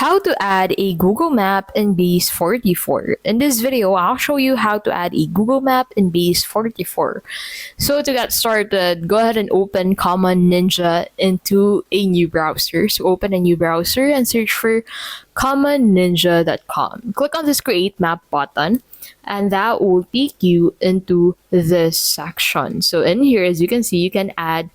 How to add a Google Map in Base44. In this video, I'll show you how to add a Google Map in Base44. So to get started, go ahead and open Common Ninja into a new browser. So open a new browser and search for commonninja.com. Click on this Create Map button, and that will take you into this section. So in here, as you can see, you can add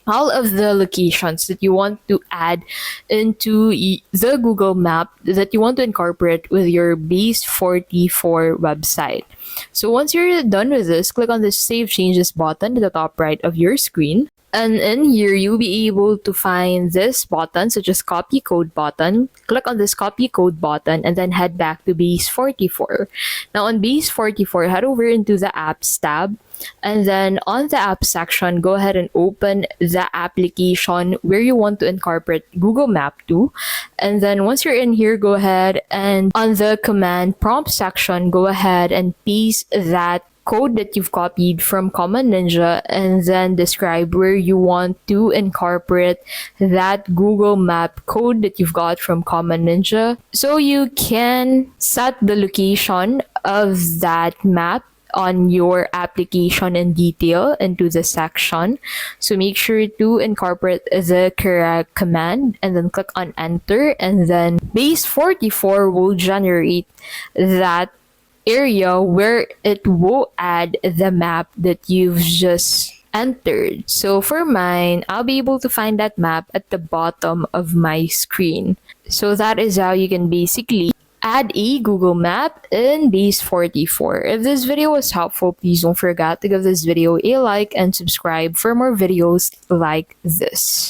all of the locations that you want to add into the Google Map that you want to incorporate with your Base44 website. So once you're done with this, click on the Save Changes button at the top right of your screen. And in here, you'll be able to find this button, such as Copy Code button. Click on this Copy Code button and then head back to Base44. Now on Base44, head over into the Apps tab. And then on the app section, go ahead and open the application where you want to incorporate Google Map to. And then once you're in here, go ahead and on the command prompt section, go ahead and paste that code that you've copied from Common Ninja and then describe where you want to incorporate that Google Map code that you've got from Common Ninja. So you can set the location of that map on your application in detail into the section. So make sure to incorporate the correct command and then click on enter, and then Base44 will generate that area where it will add the map that you've just entered. So for mine, I'll be able to find that map at the bottom of my screen. So that is how you can basically add a Google Map in Base44. If this video was helpful, please don't forget to give this video a like and subscribe for more videos like this.